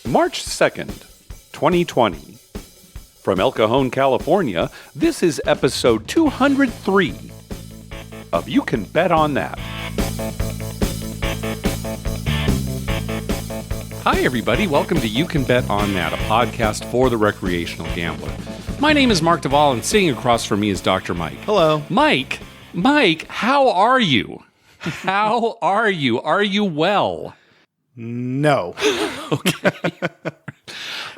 March 2nd, 2020. From El Cajon, California, this is episode 203 of You Can Bet on That. Hi, everybody. Welcome to You Can Bet on That, a podcast for the recreational gambler. My name is Mark Duvall, and sitting across from me is Dr. Mike. Hello. Mike, how are you? How are you? Are you well? No. Okay.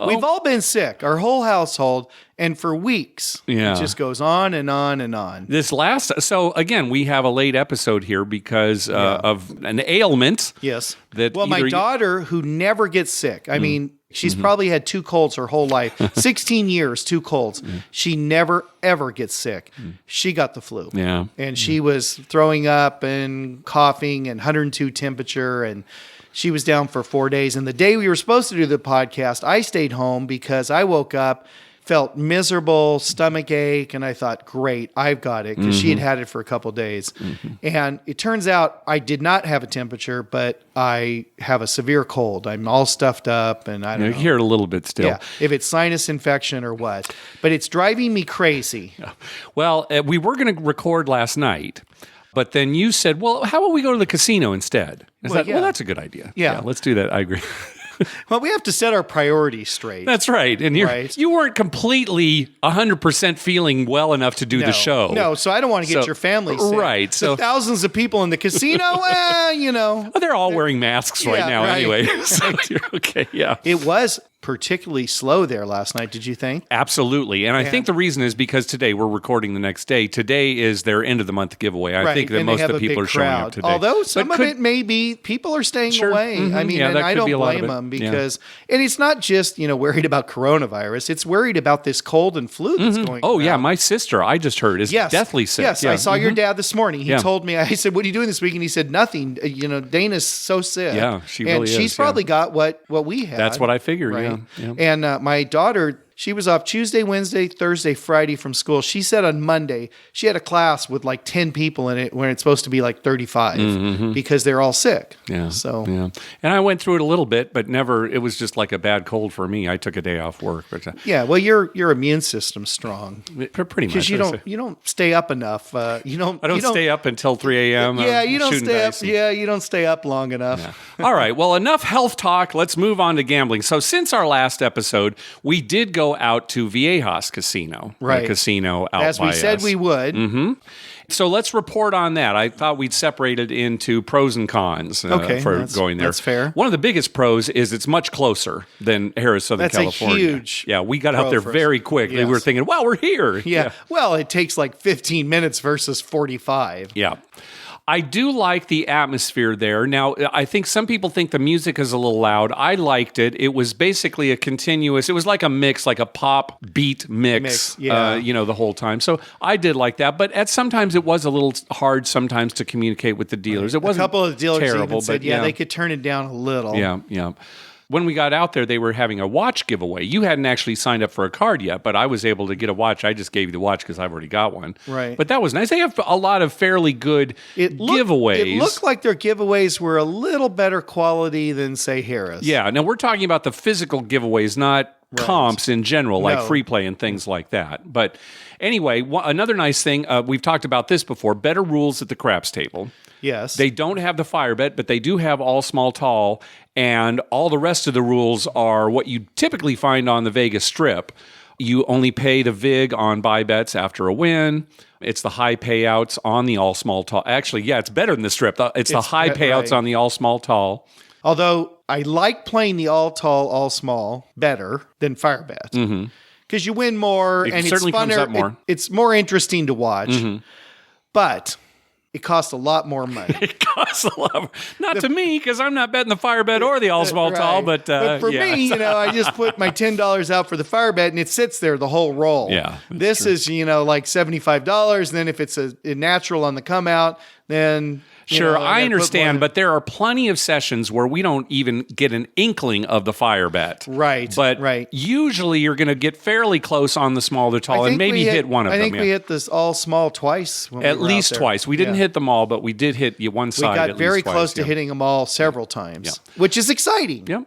We've all been sick, our whole household, and for weeks. Yeah. It just goes on and on and on. So again, we have a late episode here because of an ailment. Yes. Well, my daughter, who never gets sick, I mean, she's probably had two colds her whole life. 16 years, two colds. She never, ever gets sick. She got the flu. Yeah. And she was throwing up and coughing and 102 temperature, and she was down for 4 days. And the day we were supposed to do the podcast, I stayed home because I woke up, felt miserable, stomach ache, and I thought, great, I've got it, because she had had it for a couple of days. And it turns out I did not have a temperature, but I have a severe cold. I'm all stuffed up, and I don't know. You hear it a little bit still. Yeah, if it's sinus infection or what. But it's driving me crazy. Well, we were going to record last night, but then you said, well, how about we go to the casino instead? Well, that's a good idea. Yeah. Let's do that. I agree. Well, we have to set our priorities straight. That's right. And you weren't completely 100% feeling well enough to do the show. No, so I don't want to get your family sick. Right. So thousands of people in the casino, Well, they're all wearing masks right now anyway. So you're okay, yeah. It was particularly slow there last night, did you think? Absolutely. And I think the reason is because today we're recording the next day. Today is their end of the month giveaway. I think that most of the people are showing up today. Although some of it may be people are staying away. I mean, and I don't blame them because, and it's not just, worried about coronavirus. It's worried about this cold and flu that's going on. Oh, yeah. My sister, I just heard, is deathly sick. Yes, I saw your dad this morning. He told me, I said, what are you doing this week? And he said, nothing. Dana's so sick. Yeah, she really is. And she's probably got what we had. That's what I figured, right? Yeah. And my daughter, she was off Tuesday, Wednesday, Thursday, Friday from school. She said on Monday, she had a class with like 10 people in it when it's supposed to be like 35 because they're all sick. Yeah. So, yeah. And I went through it a little bit, but never, it was just like a bad cold for me. I took a day off work. But, well, your immune system's strong. Pretty much. Because you don't stay up enough. I don't stay up until 3 a.m. Yeah, you don't stay up. Yeah, you don't stay up long enough. Yeah. All right. Well, enough health talk. Let's move on to gambling. So since our last episode, we did go out to Viejas Casino, right? The casino out as by we said us. We would. So let's report on that. I thought we'd separate it into pros and cons for going there. That's fair. One of the biggest pros is it's much closer than Harrah, Southern California. That's a huge. Yeah, we got out there very quick. Yes. We were thinking, well, we're here. Yeah. Well, it takes like 15 minutes versus 45. Yeah. I do like the atmosphere there. Now, I think some people think the music is a little loud. I liked it. It was basically it was like a mix, like a pop beat mix, the whole time. So I did like that. But sometimes it was a little hard sometimes to communicate with the dealers. It wasn't a couple of dealers terrible, even said, they could turn it down a little. Yeah. When we got out there, they were having a watch giveaway. You hadn't actually signed up for a card yet, but I was able to get a watch. I just gave you the watch because I've already got one. Right. But that was nice. They have a lot of fairly good giveaways. It looked like their giveaways were a little better quality than, say, Harrah's. Yeah. Now, we're talking about the physical giveaways, not comps in general, like free play and things like that. But anyway, another nice thing, we've talked about this before, better rules at the craps table. Yes. They don't have the fire bet, but they do have all small, tall, and all the rest of the rules are what you typically find on the Vegas Strip. You only pay the VIG on buy bets after a win. It's the high payouts on the all small, tall. Actually, it's better than the Strip. It's the high payouts on the all small, tall. Although I like playing the all tall, all small better than fire bet. Because you win more and it's certainly funner. Comes up more. It's more interesting to watch. But it costs a lot more money. It costs a lot more. Not to me, because I'm not betting the fire bet or the all small tall, but for me, I just put my $10 out for the fire bet and it sits there the whole roll. Yeah. This is, like $75. And then if it's a natural on the come out, then Sure, I understand, but there are plenty of sessions where we don't even get an inkling of the fire bet. Right, but usually you're going to get fairly close on the small to tall and maybe hit one of them. I think we hit this all small twice. At least twice. We didn't hit them all, but we did hit one side. We got very close to hitting them all several times, which is exciting. Yep.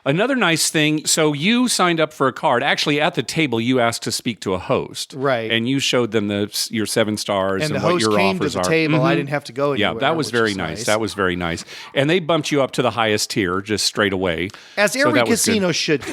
Another nice thing, so you signed up for a card. Actually, at the table, you asked to speak to a host. Right. And you showed them your 7 stars and the what host your came to offers the are. table. I didn't have to go anywhere. Yeah, that was which very is nice. That was very nice. And they bumped you up to the highest tier just straight away. As every casino should.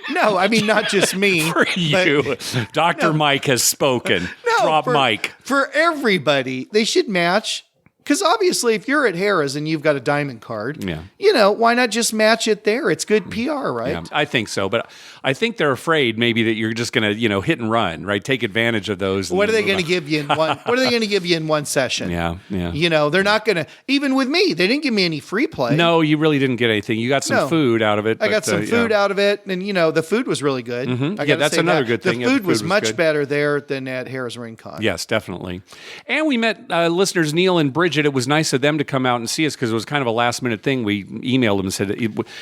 No, I mean, not just me. For you. Dr. Mike has spoken. Drop Mike. For everybody, they should match. Because obviously, if you're at Harrah's and you've got a diamond card, why not just match it there? It's good PR, right? Yeah, I think so. But I think they're afraid maybe that you're just going to, hit and run, right? Take advantage of those. What are they going to give you in one? What are they going to give you in one session? Yeah. They're not going to. Even with me, they didn't give me any free play. No, you really didn't get anything. You got some food out of it. I got some food out of it, and the food was really good. Mm-hmm. Yeah, that's another good thing. The food was much better there than at Harrah's Rincon. Yes, definitely. And we met listeners Neil and Bridget. It was nice of them to come out and see us because it was kind of a last minute thing. We emailed them and said,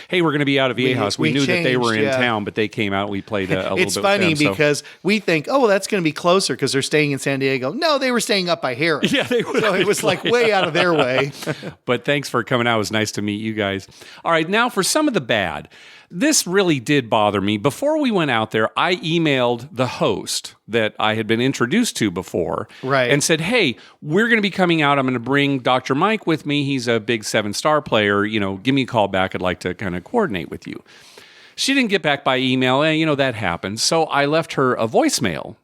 "Hey, we're going to be out of Viejas." We knew that they were in town, but they came out. And we played a little bit. It's funny with them, because we think, "Oh, well, that's going to be closer because they're staying in San Diego." No, they were staying up by Harrah. Yeah, they were. So it was like way out of their way. But thanks for coming out. It was nice to meet you guys. All right, now for some of the bad. This really did bother me. Before we went out there, I emailed the host that I had been introduced to before and said, hey, we're going to be coming out. I'm going to bring Dr. Mike with me. He's a big 7-star player. Give me a call back. I'd like to kind of coordinate with you. She didn't get back by email. That happens. So I left her a voicemail.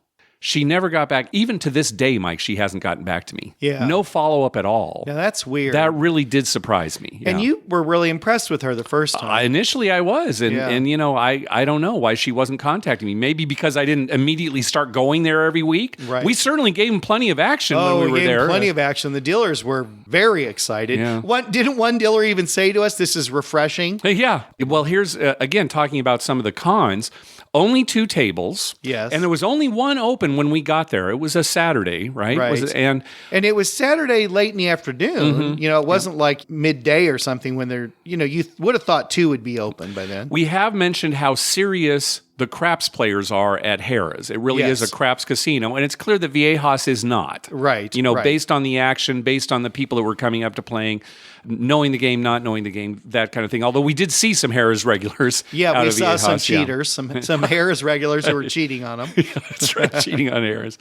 She never got back. Even to this day, Mike, she hasn't gotten back to me. Yeah. No follow-up at all. Now, that's weird. That really did surprise me. Yeah. And you were really impressed with her the first time. Initially, I was. And I don't know why she wasn't contacting me. Maybe because I didn't immediately start going there every week. Right. We certainly gave him plenty of action when we were gave there. Him plenty of action. The dealers were very excited. Yeah. Didn't one dealer even say to us, this is refreshing? Yeah. Well, here's, again, talking about some of the cons. Only 2 tables. Yes. And there was only one open when we got there. It was a Saturday, right? Right. And it was Saturday late in the afternoon. Mm-hmm. It wasn't like midday or something when they're, you would have thought 2 would be open by then. We have mentioned how serious the craps players are at Harrah's. It really is a craps casino, and it's clear that Viejas is not. Right. Based on the action, based on the people that were coming up to playing, knowing the game, not knowing the game, that kind of thing. Although we did see some Harrah's regulars. Yeah, we saw Viejas, some cheaters, some Harrah's regulars who were cheating on them. Yeah, that's right, cheating on Harrah's.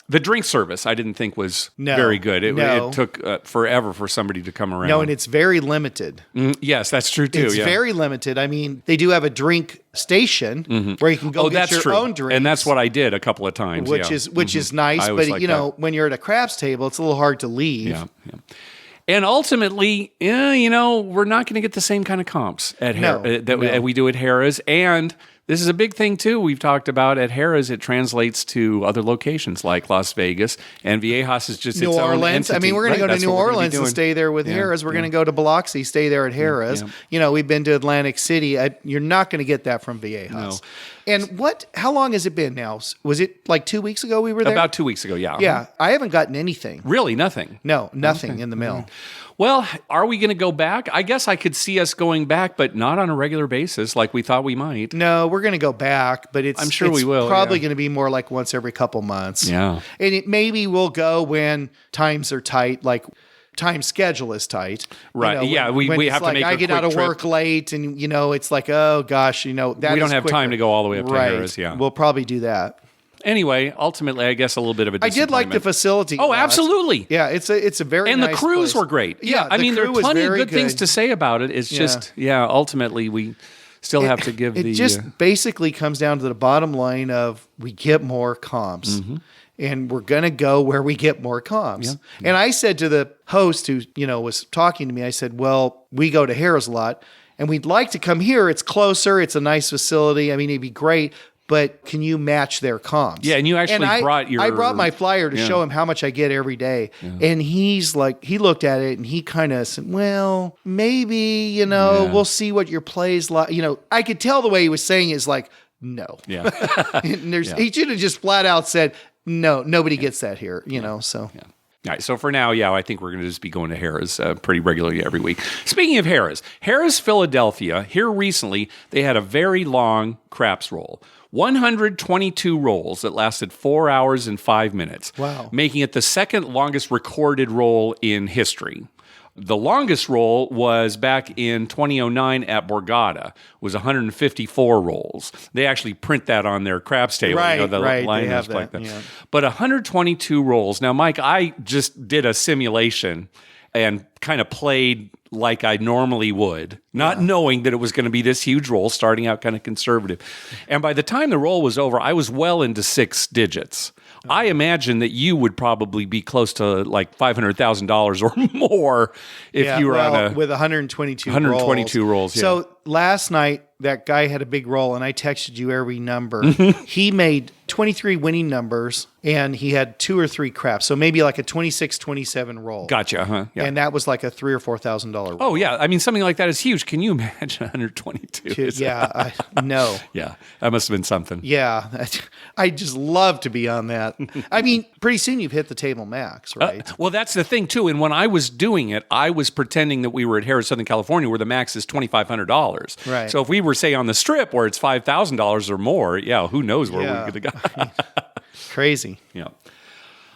The drink service, I didn't think was very good. It took forever for somebody to come around. No, and it's very limited. Yes, that's true too. It's very limited. I mean, they do have a drink station where you can go get your own drinks. And that's what I did a couple of times. Which is nice. But, when you're at a craps table, it's a little hard to leave. Yeah. And ultimately, we're not going to get the same kind of comps at that we do at Harrah's. And this is a big thing, too, we've talked about at Harrah's. It translates to other locations like Las Vegas, and Viejas is just New its own Orleans. entity. I mean, we're going to go to New Orleans and stay there with Harrah's. We're going to go to Biloxi, stay there at Harrah's. Yeah. We've been to Atlantic City. You're not going to get that from Viejas. No. And how long has it been now? Was it like 2 weeks ago we were there? About 2 weeks ago, yeah. Yeah, I haven't gotten anything. Really, nothing? No, nothing in the mail. Mm-hmm. Well, are we going to go back? I guess I could see us going back, but not on a regular basis like we thought we might. No, we're going to go back, but I'm sure we will. Probably going to be more like once every couple months. Yeah. And maybe we'll go when times are tight, like time schedule is tight. Right. We have to make I get out of work late and, it's like, oh, gosh, that we don't have time to go all the way up to Harrah's. Yeah. We'll probably do that. Anyway, ultimately, I guess a little bit of a disappointment. I did like the facility. Oh, absolutely. Yeah, it's a very nice and the crews place. were great. Yeah, I mean, there are plenty of good things good. to say about it. It's just, ultimately, we still have to give It just basically comes down to the bottom line of we get more comps. Mm-hmm. And we're going to go where we get more comps. Yeah. And I said to the host who, was talking to me, I said, well, we go to Harrah's a lot, and we'd like to come here. It's closer. It's a nice facility. I mean, it'd be great. But can you match their comps? Yeah, and you actually brought your... I brought my flyer to show him how much I get every day. Yeah. And he's like, he looked at it and he kind of said, well, maybe, we'll see what your play's like. I could tell the way he was saying is like, no. Yeah. He should have just flat out said, no, nobody gets that here, so... Yeah. All right, so for now, I think we're going to just be going to Harrah's pretty regularly every week. Speaking of Harrah's Philadelphia, here recently, they had a very long craps roll. 122 rolls that lasted 4 hours and 5 minutes. Wow. Making it the second longest recorded roll in history. The longest roll was back in 2009 at Borgata, was 154 rolls. They actually print that on their craps table. Right, the right. line They have is like that, yeah. But 122 rolls. Now, Mike, I just did a simulation and kind of played like I normally would, not knowing that it was going to be this huge roll, starting out kind of conservative. And by the time the roll was over, I was well into 6 digits. I imagine that you would probably be close to like $500,000 or more if you were on with 122 rolls. Yeah. So last night, that guy had a big roll, and I texted you every number. He made 23 winning numbers, and he had 2 or 3 craps. So maybe like a 26, 27 roll. Gotcha. Huh? Yeah. And that was like a $3,000 or $4,000 roll. Oh, yeah. I mean, something like that is huge. Can you imagine 122? No. Yeah. That must have been something. Yeah. I just love to be on that. I mean, pretty soon you've hit the table max, right? Well, that's the thing, too. And when I was doing it, I was pretending that we were at Harrah, Southern California, where the max is $2,500. Right. So if we were, say, on the Strip where it's $5,000 or more, who knows where we're going to go. Crazy. Yeah.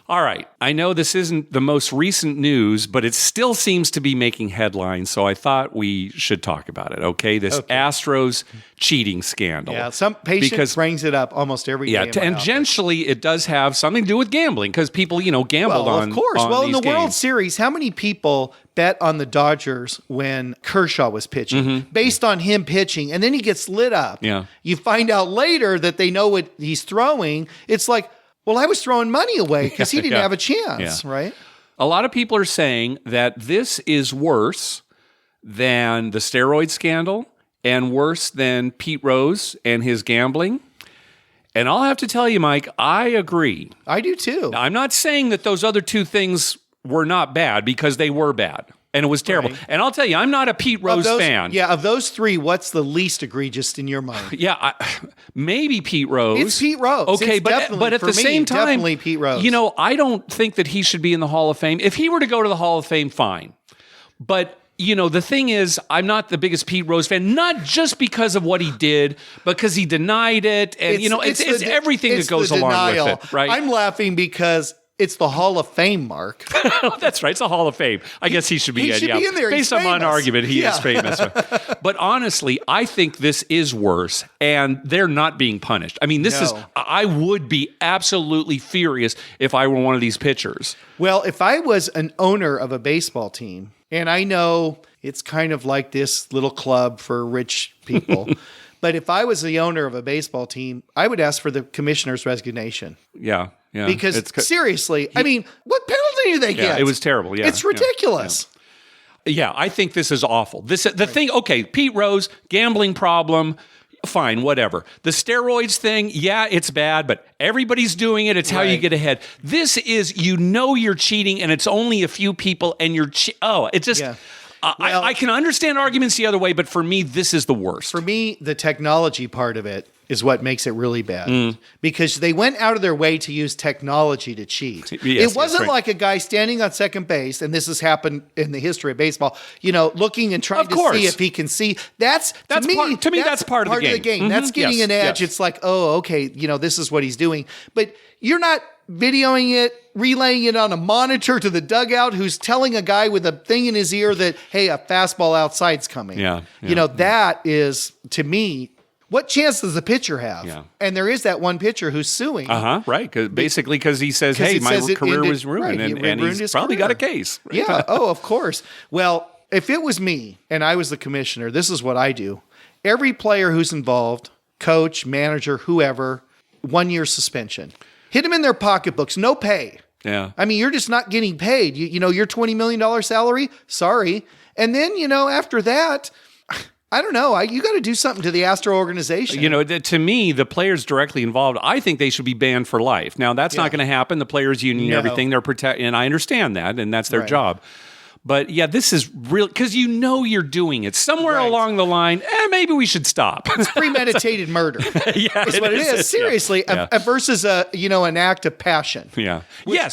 All right. I know this isn't the most recent news, but it still seems to be making headlines, so I thought we should talk about it, okay? This Astros cheating scandal. Yeah, some patient brings it up almost every day. Yeah, tangentially, it does have something to do with gambling, because people, gambled on. Of course. On well, in the these World games. Series, how many people bet on the Dodgers when Kershaw was pitching, based on him pitching, and then he gets lit up? Yeah. You find out later that they know what he's throwing. It's like, well, I was throwing money away because he didn't have a chance, right? A lot of people are saying that this is worse than the steroid scandal and worse than Pete Rose and his gambling. And I'll have to tell you, Mike, I agree. I do too. Now, I'm not saying that those other two things were not bad, because they were bad. And it was terrible. Right. And I'll tell you, I'm not a Pete Rose fan. Yeah, of those 3, what's the least egregious in your mind? Yeah, maybe Pete Rose. It's Pete Rose. Okay, It's but at the same time, definitely Pete Rose. I don't think that he should be in the Hall of Fame. If he were to go to the Hall of Fame, fine. But the thing is, I'm not the biggest Pete Rose fan, not just because of what he did, because he denied it. And, it's everything that goes along with it, right? I'm laughing because it's the Hall of Fame, Mark. That's right. It's a Hall of Fame. I guess he should be in. Be in there. Based on my argument, he is famous. But honestly, I think this is worse, and they're not being punished. I mean, I would be absolutely furious if I were one of these pitchers. Well, if I was an owner of a baseball team, and I know it's kind of like this little club for rich people, but if I was the owner of a baseball team, I would ask for the commissioner's resignation. Yeah. Yeah. Because seriously, I mean, what penalty do they get? Yeah, it was terrible. Yeah. It's ridiculous. Yeah, I think this is awful. Thing, okay, Pete Rose, gambling problem, fine, whatever. The steroids thing, yeah, it's bad, but everybody's doing it. It's how you get ahead. This is, you're cheating, and it's only a few people, and it just... Yeah. I can understand arguments the other way, but for me, this is the worst. For me, the technology part of it is what makes it really bad. Because they went out of their way to use technology to cheat. It wasn't like a guy standing on second base, and this has happened in the history of baseball, looking and trying to see if he can see. That's to me, that's part of the game. That's getting an edge. It's like, oh, okay, this is what he's doing. But you're not videoing it, relaying it on a monitor to the dugout, who's telling a guy with a thing in his ear that, hey, a fastball outside's coming. That is, to me, what chance does the pitcher have? Yeah. And there is that one pitcher who's suing. Right. Basically because he says, hey, my career was ruined. And he's probably got a case. Right? Yeah. Oh, of course. Well, if it was me and I was the commissioner, this is what I do. Every player who's involved, coach, manager, whoever, 1 year suspension. Hit them in their pocketbooks, no pay. Yeah. I mean, you're just not getting paid. Your $20 million salary, sorry. And then, after that, I don't know. You got to do something to the Astro organization. To me, the players directly involved, I think they should be banned for life. Now, that's not going to happen. The players' union, everything, they're and I understand that, and that's their job. But yeah, this is real, because you're doing it. Somewhere along the line, maybe we should stop. It's premeditated murder. Is what it is. Seriously, versus an act of passion. Yeah.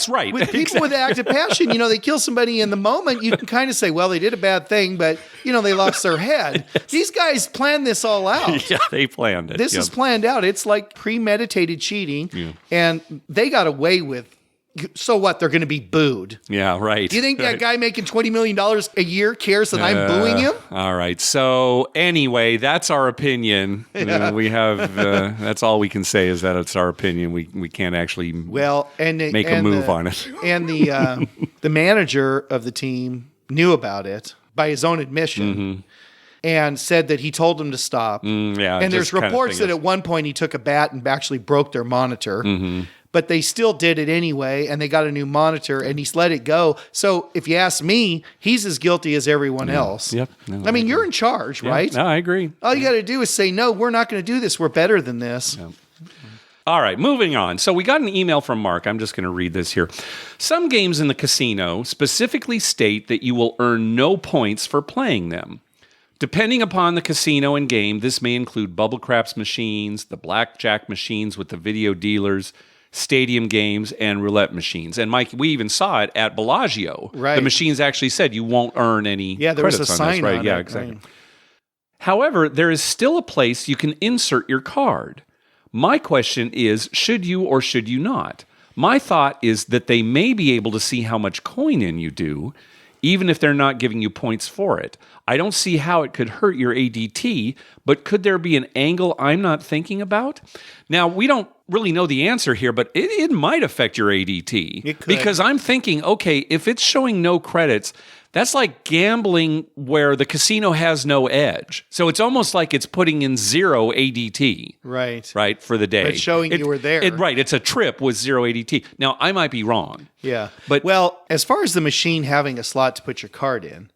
Right. With people with act of passion, they kill somebody in the moment. You can kind of say, well, they did a bad thing, but they lost their head. These guys planned this all out. Yeah, they planned it. This is planned out. It's like premeditated cheating, and they got away with So what? They're going to be booed. Yeah, right. Do you think that guy making $20 million a year cares that I'm booing him? All right. So anyway, that's our opinion. Yeah. We have that's all we can say is that it's our opinion. We can't actually make a move on it. And the manager of the team knew about it by his own admission. And said that he told them to stop. And there's reports that at one point he took a bat and actually broke their monitor. But they still did it anyway, and they got a new monitor, and he's let it go. So if you ask me, he's as guilty as everyone else. Yep. No, I mean, you're in charge, right? No, I agree. All you got to do is say, no, we're not going to do this. We're better than this. Yeah. All right, moving on. So we got an email from Mark. I'm just going to read this here. Some games in the casino specifically state that you will earn no points for playing them. Depending upon the casino and game, this may include bubble craps machines, the blackjack machines with the video dealers, stadium games, and roulette machines. And Mike, we even saw it at Bellagio. Right. The machines actually said you won't earn any there was a credits sign on this, on yeah, it, exactly. right. However, there is still a place you can insert your card. My question is, should you or should you not? My thought is that they may be able to see how much coin in you do, even if they're not giving you points for it. I don't see how it could hurt your ADT, but could there be an angle I'm not thinking about? Now, we don't really know the answer here, but it might affect your ADT. It could. Because I'm thinking, okay, if it's showing no credits, that's like gambling where the casino has no edge. So it's almost like it's putting in 0 ADT. Right, for the day. But showing you were there. Right, it's a trip with 0 ADT. Now, I might be wrong. Yeah. But well, as far as the machine having a slot to put your card in,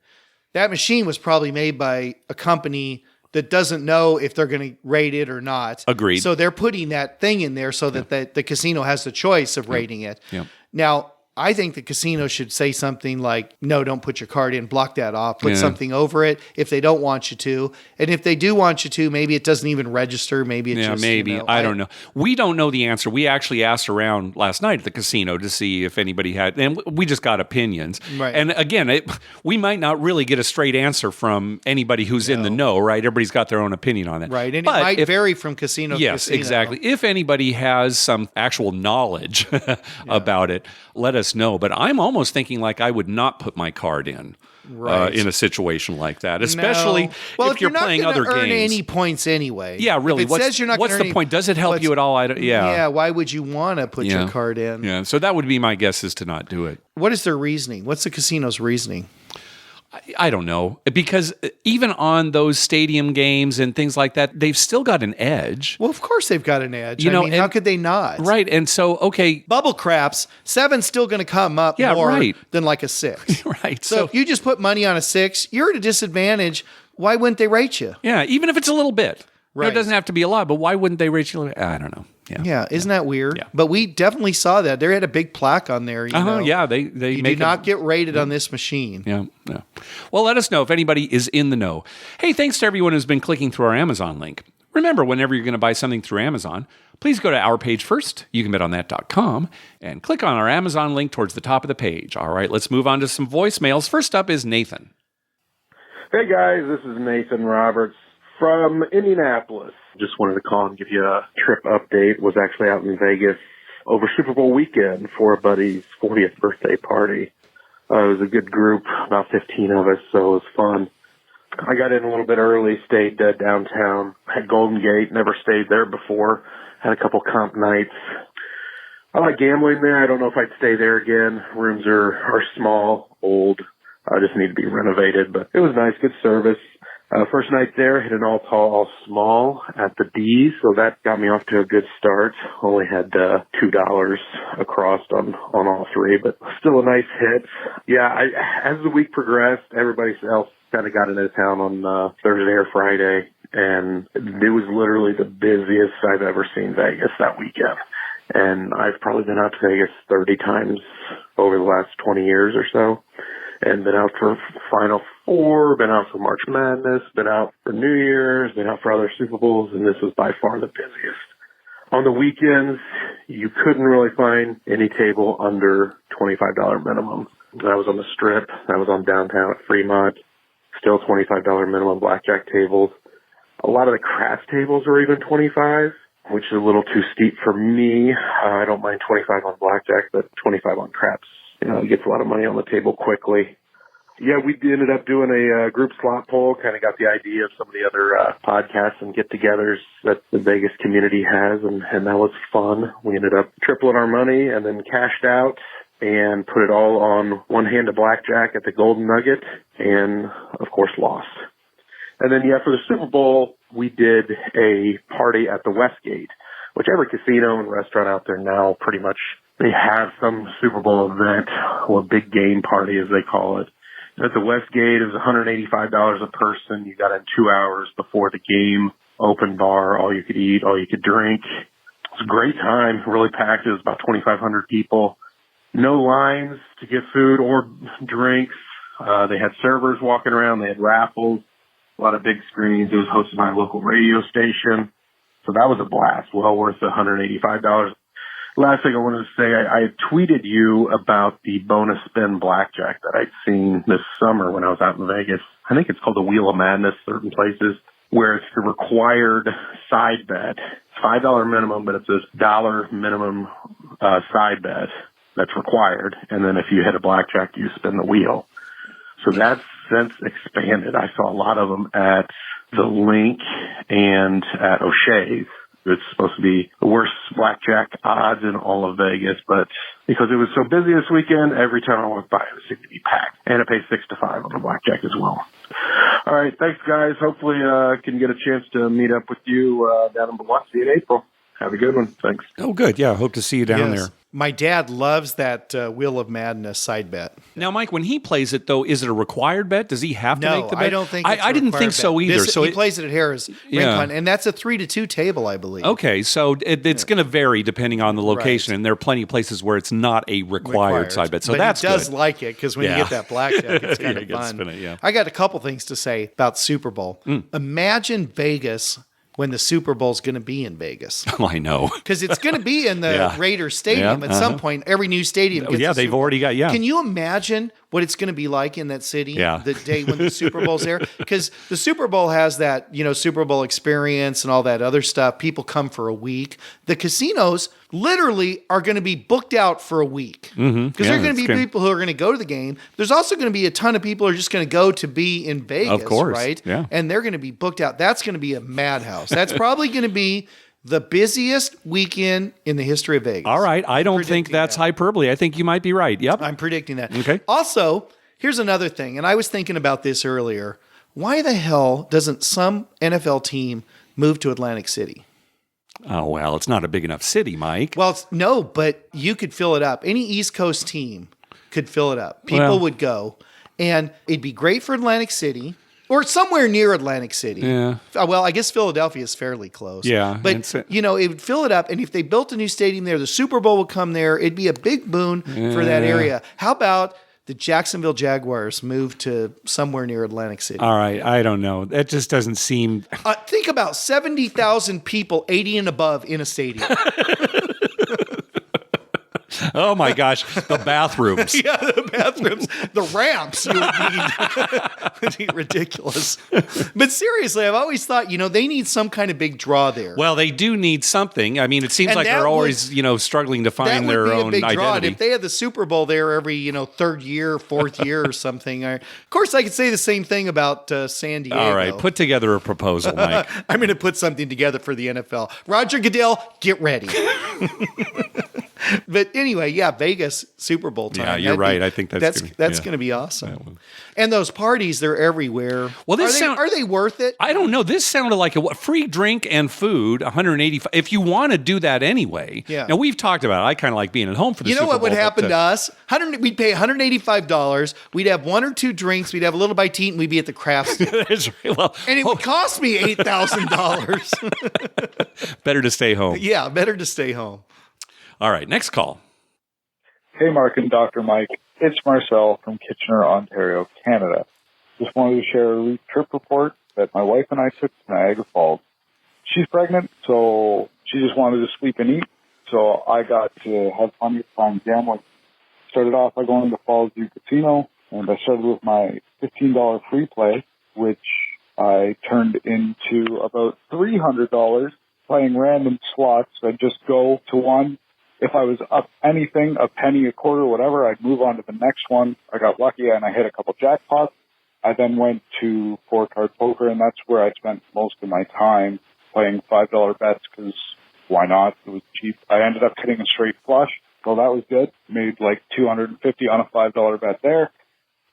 that machine was probably made by a company that doesn't know if they're going to rate it or not. Agreed. So they're putting that thing in there so that the casino has the choice of rating it. Yeah. Now, I think the casino should say something like, no, don't put your card in, block that off, put something over it if they don't want you to. And if they do want you to, maybe it doesn't even register. Maybe it just, maybe. I don't know. We don't know the answer. We actually asked around last night at the casino to see if anybody had, and we just got opinions. Right. And again, we might not really get a straight answer from anybody who's in the know, right? Everybody's got their own opinion on that. Right. And but it might vary from casino to casino. Yes, exactly. If anybody has some actual knowledge about it, let us know. But I'm almost thinking like I would not put my card in in a situation like that, especially if you're playing other games. You're not going to earn any points anyway. Yeah, really. If it says you're not what's the point? Does it help you at all? Yeah, why would you want to put your card in? Yeah, so that would be my guess is to not do it. What is their reasoning? What's the casino's reasoning? I don't know, because even on those stadium games and things like that, they've still got an edge. Well, of course they've got an edge. I mean, how could they not? Right, and so, okay. Bubble craps, 7's still going to come up more than like a 6. Right. So if you just put money on a 6, you're at a disadvantage. Why wouldn't they rate you? Yeah, even if it's a little bit. Right. It doesn't have to be a lot, but why wouldn't they rate you a little bit? I don't know. Yeah, isn't that weird? Yeah. But we definitely saw that. They had a big plaque on there. Yeah, they you do not get rated on this machine. Yeah. Well, let us know if anybody is in the know. Hey, thanks to everyone who's been clicking through our Amazon link. Remember, whenever you're going to buy something through Amazon, please go to our page first, youcanbetonthat.com, and click on our Amazon link towards the top of the page. All right, let's move on to some voicemails. First up is Nathan. Hey, guys, this is Nathan Roberts from Indianapolis. Just wanted to call and give you a trip update. Was actually out in Vegas over Super Bowl weekend for a buddy's 40th birthday party. It was a good group, about 15 of us, so it was fun. I got in a little bit early, stayed downtown, had Golden Gate, never stayed there before, had a couple comp nights. I like gambling there. I don't know if I'd stay there again. Rooms are small, old, just need to be renovated, but it was nice, good service. First night there, hit an all tall, all small at the D, so that got me off to a good start. Only had $2 across on all three, but still a nice hit. Yeah, as the week progressed, everybody else kind of got into town on Thursday or Friday, and it was literally the busiest I've ever seen Vegas that weekend. And I've probably been out to Vegas 30 times over the last 20 years or so. And been out for Final Four, been out for March Madness, been out for New Year's, been out for other Super Bowls, and this was by far the busiest. On the weekends, you couldn't really find any table under $25 minimum. That was on the Strip, that was on downtown at Fremont, still $25 minimum blackjack tables. A lot of the craps tables were even $25. which is a little too steep for me. I don't mind 25 on blackjack, but 25 on craps, gets a lot of money on the table quickly. Yeah, we ended up doing a group slot poll, kind of got the idea of some of the other podcasts and get-togethers that the Vegas community has, and that was fun. We ended up tripling our money and then cashed out and put it all on one hand of blackjack at the Golden Nugget and, of course, lost. And then, for the Super Bowl, we did a party at the Westgate, which every casino and restaurant out there now pretty much, they have some Super Bowl event or big game party, as they call it. At the Westgate, it was $185 a person. You got in 2 hours before the game, open bar, all you could eat, all you could drink. It was a great time, really packed. It was about 2,500 people. No lines to get food or drinks. They had servers walking around. They had raffles, a lot of big screens. It was hosted by a local radio station. So that was a blast, well worth the $185. Last thing I wanted to say, I had tweeted you about the bonus spin blackjack that I'd seen this summer when I was out in Vegas. I think it's called the Wheel of Madness, certain places, where it's the required side bet. $5 minimum, but it's a $1 minimum side bet that's required. And then if you hit a blackjack, you spin the wheel. So that's since expanded. I saw a lot of them at the Link and at O'Shea's. It's supposed to be the worst blackjack odds in all of Vegas, but because it was so busy this weekend, every time I walked by, it seemed to be packed. And it pays 6 to 5 on the blackjack as well. All right, thanks, guys. Hopefully I can get a chance to meet up with you down in Biloxi in April. Have a good one. Thanks. Oh, good. Yeah, hope to see you down there. My dad loves that Wheel of Madness side bet. Now, Mike, when he plays it, though, is it a required bet? Does he have to make the bet? No, I don't think it's I didn't think so either. He plays it at Harrah's Rincon, and that's a 3-2 table, I believe. Okay, so it's going to vary depending on the location, and there are plenty of places where it's not a required side bet. So but that's he does good. like it because when you get that blackjack, it's kind of fun. Spin it, I got a couple things to say about Super Bowl. Imagine Vegas when the Super Bowl's going to be in Vegas. Oh, I know. Because it's going to be in the Raiders Stadium at some point. Every new stadium gets they've Super Bowl. already got, Can you imagine what it's going to be like in that city the day when the Super Bowl's there? Because the Super Bowl has that, Super Bowl experience and all that other stuff. People come for a week. The casinos literally are going to be booked out for a week. Because there are going to be people who are going to go to the game. There's also going to be a ton of people who are just going to go to be in Vegas, of course, right? Yeah. And they're going to be booked out. That's going to be a madhouse. That's probably going to be the busiest weekend in the history of Vegas. All right. I don't think that's hyperbole. I think you might be right. Yep. I'm predicting that. Okay. Also, here's another thing, and I was thinking about this earlier. Why the hell doesn't some NFL team move to Atlantic City? Oh, well, it's not a big enough city, Mike. Well, no, but you could fill it up. Any East Coast team could fill it up. People would go, and it'd be great for Atlantic City. Or somewhere near Atlantic City. Yeah. Well, I guess Philadelphia is fairly close. Yeah. But, it would fill it up. And if they built a new stadium there, the Super Bowl would come there. It'd be a big boon for that area. How about the Jacksonville Jaguars move to somewhere near Atlantic City? All right. I don't know. That just doesn't seem... Think about 70,000 people 80 and above in a stadium. Oh my gosh, the bathrooms. The bathrooms, the ramps you would need would be ridiculous. But seriously, I've always thought, they need some kind of big draw there. Well, they do need something. I mean, it seems like they're always, struggling to find their own big identity. Draw. And if they had the Super Bowl there every, third year, fourth year or something, of course, I could say the same thing about San Diego. All right, put together a proposal, Mike. I'm going to put something together for the NFL. Roger Goodell, get ready. But anyway, Vegas Super Bowl time. Yeah, you're right. I think that's going to be awesome. And those parties, they're everywhere. Well, are they worth it? I don't know. This sounded like a free drink and food, $185. If you want to do that anyway. Yeah. Now we've talked about it. I kind of like being at home for the Super Bowl. You know what would happen to us? We'd pay $185. We'd have one or two drinks. We'd have a little bite to eat, and we'd be at the craft store. And it would cost me $8,000. Better to stay home. Yeah, better to stay home. All right, next call. Hey, Mark and Dr. Mike. It's Marcel from Kitchener, Ontario, Canada. Just wanted to share a trip report that my wife and I took to Niagara Falls. She's pregnant, so she just wanted to sleep and eat. So I got to have plenty of fun gambling. Started off by going to Fallsview Casino, and I started with my $15 free play, which I turned into about $300 playing random slots. I'd just go to one. If I was up anything, a penny, a quarter, whatever, I'd move on to the next one. I got lucky and I hit a couple jackpots. I then went to 4-card poker, and that's where I spent most of my time playing $5 bets because why not? It was cheap. I ended up hitting a straight flush, so that was good. Made like $250 on a $5 bet there.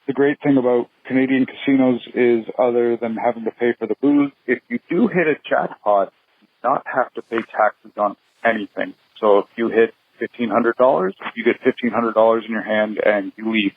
The great thing about Canadian casinos is, other than having to pay for the booze, if you do hit a jackpot, you do not have to pay taxes on anything. So if you hit $1,500, you get $1,500 in your hand and you leave.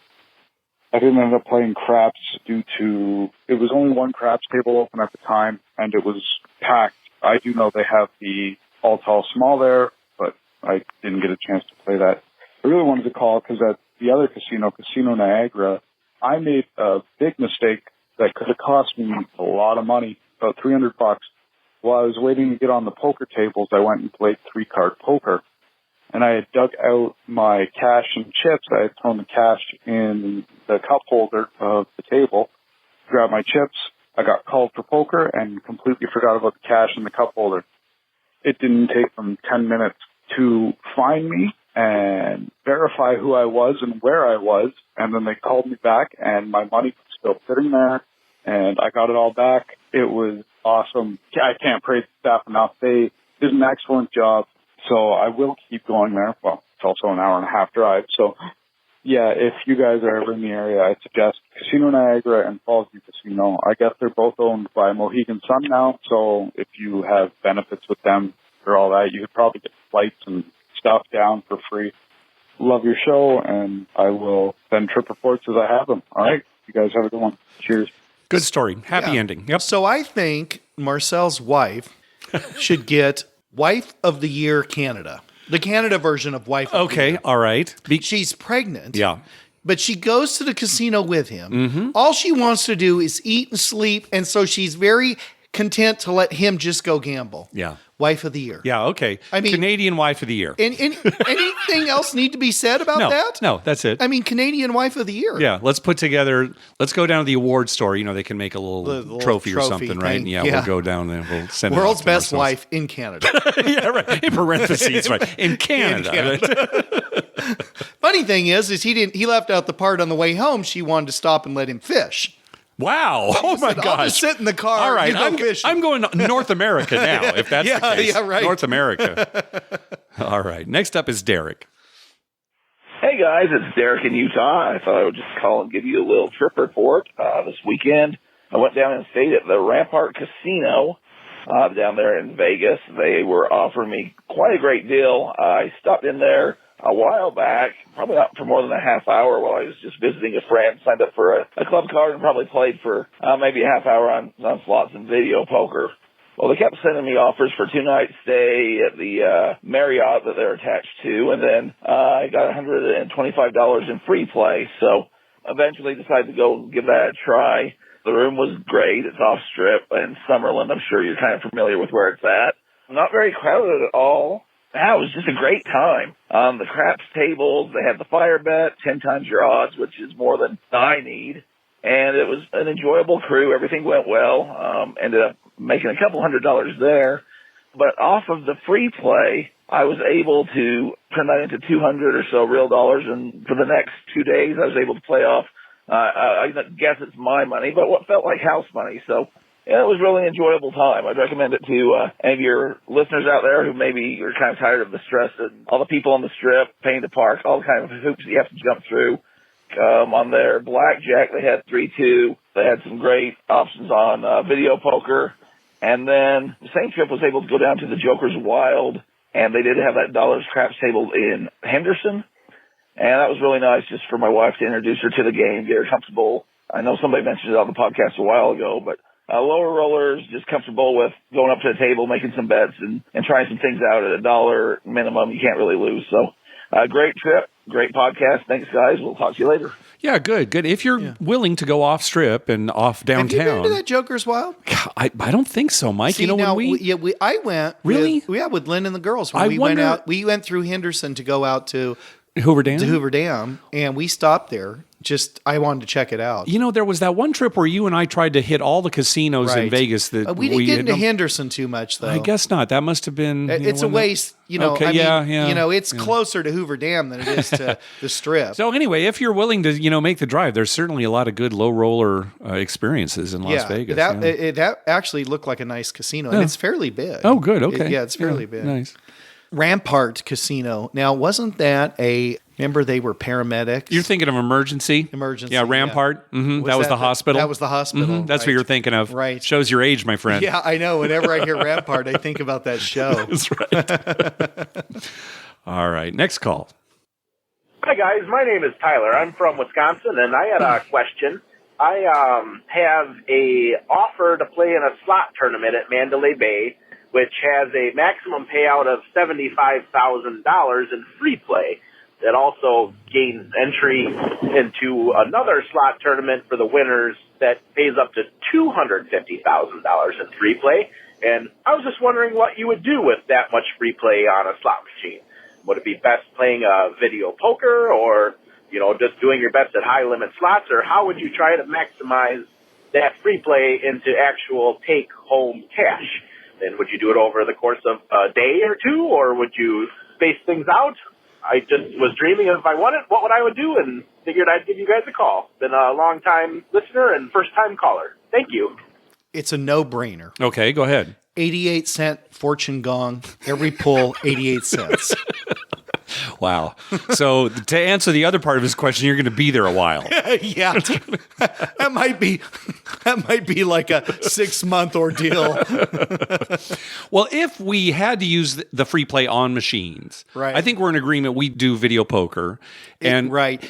I didn't end up playing craps due to, it was only one craps table open at the time, and it was packed. I do know they have the all tall small there, but I didn't get a chance to play that. I really wanted to call because at the other casino, Casino Niagara, I made a big mistake that could have cost me a lot of money, about $300. While I was waiting to get on the poker tables, I went and played 3-card poker. And I had dug out my cash and chips. I had thrown the cash in the cup holder of the table, grabbed my chips. I got called for poker and completely forgot about the cash in the cup holder. It didn't take them 10 minutes to find me and verify who I was and where I was. And then they called me back, and my money was still sitting there, and I got it all back. It was awesome. I can't praise the staff enough. They did an excellent job. So I will keep going there. Well, it's also an hour and a half drive. So, yeah, if you guys are ever in the area, I suggest Casino Niagara and Fallsview Casino. I guess they're both owned by Mohegan Sun now. So if you have benefits with them or all that, you could probably get flights and stuff down for free. Love your show, and I will send trip reports as I have them. All right? You guys have a good one. Cheers. Good story. Happy ending. Yep. So I think Marcel's wife should get Wife of the Year Canada. The Canada version of Wife of the Year. Okay, all right. She's pregnant. Yeah. But she goes to the casino with him. All she wants to do is eat and sleep, and so she's very content to let him just go gamble. Yeah. Wife of the Year. Yeah, okay. I mean, Canadian Wife of the Year. Anything else need to be said about that? No, that's it. I mean, Canadian Wife of the Year. Yeah, let's go down to the award store. You know, they can make a little trophy or something, thing. right? Yeah, we'll go down there. We'll send it World's off to best ourselves. wife in Canada. Yeah, right. In parentheses, right. In Canada. Funny thing is he left out the part on the way home. She wanted to stop and let him fish. Wow. Oh, my I'll gosh. just sit in the car. All right. You go fishing. I'm going to North America now, if that's the case. Yeah, right. North America. All right. Next up is Derek. Hey, guys. It's Derek in Utah. I thought I would just call and give you a little trip report. This weekend, I went down and stayed at the Rampart Casino down there in Vegas. They were offering me quite a great deal. I stopped in there a while back, probably not for more than a half hour while I was just visiting a friend, signed up for a club card and probably played for maybe a half hour on slots and video poker. Well, they kept sending me offers for 2-night stay at the Marriott that they're attached to, and then I got $125 in free play. So eventually decided to go give that a try. The room was great. It's off Strip in Summerlin. I'm sure you're kind of familiar with where it's at. Not very crowded at all. It was just a great time. The craps tables, they had the fire bet, 10 times your odds, which is more than I need. And it was an enjoyable crew. Everything went well. Ended up making a couple $100 there. But off of the free play, I was able to turn that into 200 or so real dollars. And for the next 2 days, I was able to play off, I guess it's my money, but what felt like house money. So yeah, it was really an enjoyable time. I'd recommend it to any of your listeners out there who maybe are kind of tired of the stress and all the people on the Strip, paying to park, all the kind of hoops that you have to jump through. On their blackjack, they had 3-2. They had some great options on video poker. And then the same trip was able to go down to the Joker's Wild, and they did have that Dollars Craps table in Henderson. And that was really nice just for my wife to introduce her to the game, get her comfortable. I know somebody mentioned it on the podcast a while ago, but lower rollers, just comfortable with going up to the table, making some bets, and trying some things out at $1 minimum. You can't really lose. So great trip, great podcast. Thanks, guys. We'll talk to you later. Yeah, good. If you're willing to go off Strip and off downtown. Have you been to that Joker's Wild? I don't think so, Mike. See, when I went. Really? With Lynn and the girls. When we went through Henderson to go out to Hoover Dam? To Hoover Dam, and we stopped there. I wanted to check it out. You know, there was that one trip where you and I tried to hit all the casinos in Right. Vegas. That We didn't get into Henderson too much, though. I guess not. That must have been. It's a ways, Okay, it's closer to Hoover Dam than it is to the Strip. So anyway, if you're willing to, make the drive, there's certainly a lot of good low roller experiences in Las Vegas. That actually looked like a nice casino, and it's fairly big. Oh, good. Okay. It's fairly big. Nice. Rampart Casino. Now, wasn't that remember they were paramedics? You're thinking of emergency? Emergency. Yeah, Rampart. Yeah. Mm-hmm. That was the hospital. That was the hospital. Mm-hmm. That's what you're thinking of. Right. Shows your age, my friend. Yeah, I know. Whenever I hear Rampart, I think about that show. That's right. All right. Next call. Hi, guys. My name is Tyler. I'm from Wisconsin, and I had a question. I have a offer to play in a slot tournament at Mandalay Bay, which has a maximum payout of $75,000 in free play. That also gains entry into another slot tournament for the winners that pays up to $250,000 in free play. And I was just wondering what you would do with that much free play on a slot machine. Would it be best playing a video poker, or, just doing your best at high-limit slots, or how would you try to maximize that free play into actual take-home cash? And would you do it over the course of a day or two, or would you space things out? I just was dreaming of if I won it, what I would do, and figured I'd give you guys a call. Been a long-time listener and first-time caller. Thank you. It's a no-brainer. Okay, go ahead. 88-cent fortune gong. Every pull, 88 cents. Wow. So to answer the other part of his question, you're going to be there a while. Yeah. That might be like a 6-month ordeal. Well, if we had to use the free play on machines, right. I think we're in agreement we do video poker. And right.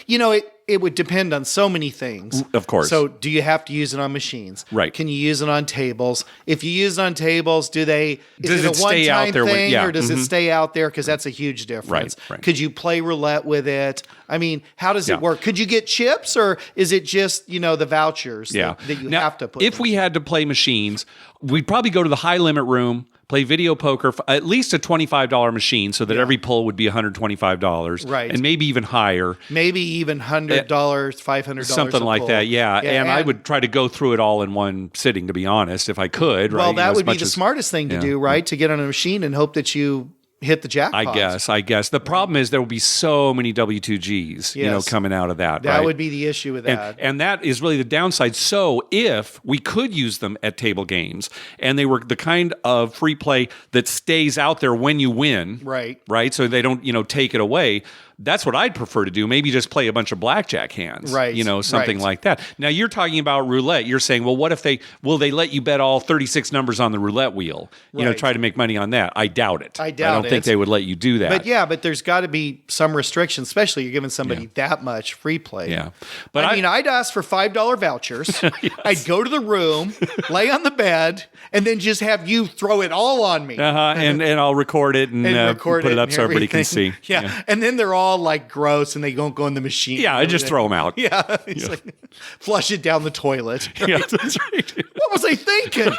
It would depend on so many things. Of course. So do you have to use it on machines? Right. Can you use it on tables? If you use it on tables, is Does it it a stay out one-time there thing, yeah. or does Mm-hmm. it stay out there? Because that's a huge difference. Right. Could you play roulette with it? I mean, how does it work? Could you get chips, or is it just, the vouchers that you now, have to put? If we had to play machines, we'd probably go to the high limit room, play video poker, for at least a $25 machine, so that every pull would be $125. Right. And maybe even higher. Maybe even $100, $500. Something like pull. that, yeah. And I would try to go through it all in one sitting, to be honest, if I could. Well, right? that would be the smartest thing to do, right? To get on a machine and hope that you hit the jackpot. I guess. The problem is there will be so many W2Gs, coming out of that. That right? would be the issue with that. And that is really the downside. So if we could use them at table games, and they were the kind of free play that stays out there when you win, right? So they don't, take it away. That's what I'd prefer to do. Maybe just play a bunch of blackjack hands, right? Something like that. Now you're talking about roulette. You're saying, well, what if will they let you bet all 36 numbers on the roulette wheel? Try to make money on that. I doubt it. I don't think they would let you do that. But there's got to be some restrictions, especially you're giving somebody that much free play. Yeah. But I'd ask for $5 vouchers. Yes. I'd go to the room, lay on the bed, and then just have you throw it all on me. And I'll record it and put it up so everybody can see. Yeah. And then they're all like gross and they don't go in the machine. Yeah, I just throw them out. Yeah. It's like flush it down the toilet. Right? Yeah, that's right. What was I thinking?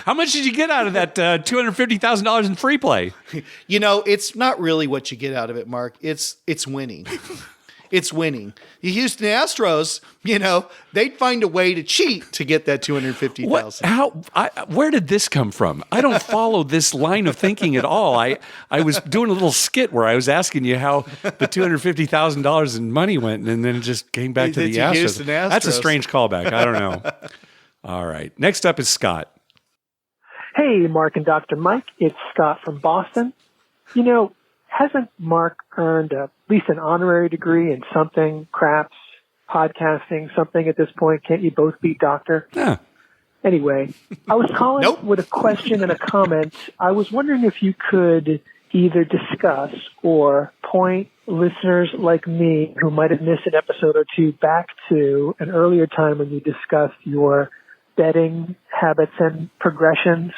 How much did you get out of that $250,000 in free play? It's not really what you get out of it, Mark. It's winning. It's winning. The Houston Astros, they'd find a way to cheat to get that $250,000. Where did this come from? I don't follow this line of thinking at all. I was doing a little skit where I was asking you how the $250,000 in money went, and then it just came back to the Astros. Houston Astros. That's a strange callback. I don't know. All right. Next up is Scott. Hey, Mark and Dr. Mike. It's Scott from Boston. Hasn't Mark earned at least an honorary degree in something, craps, podcasting, something at this point? Can't you both be doctor? Yeah. Anyway, I was calling with a question and a comment. I was wondering if you could either discuss or point listeners like me who might have missed an episode or two back to an earlier time when you discussed your betting habits and progressions.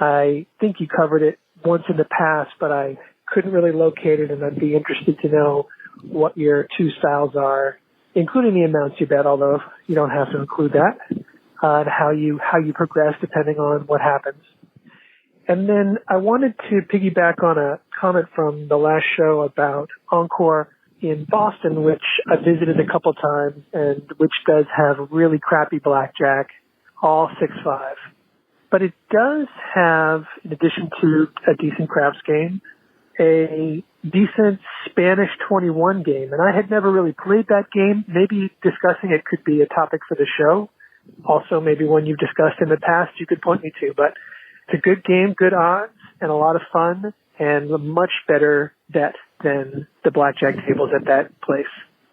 I think you covered it once in the past, but I couldn't really locate it, and I'd be interested to know what your two styles are, including the amounts you bet, although you don't have to include that, and how you progress depending on what happens. And then I wanted to piggyback on a comment from the last show about Encore in Boston, which I visited a couple times and which does have really crappy blackjack, all 6-5. But it does have, in addition to a decent craps game, a decent Spanish 21 game. And I had never really played that game. Maybe discussing it could be a topic for the show. Also, maybe one you've discussed in the past you could point me to. But it's a good game, good odds, and a lot of fun, and a much better bet than the blackjack tables at that place.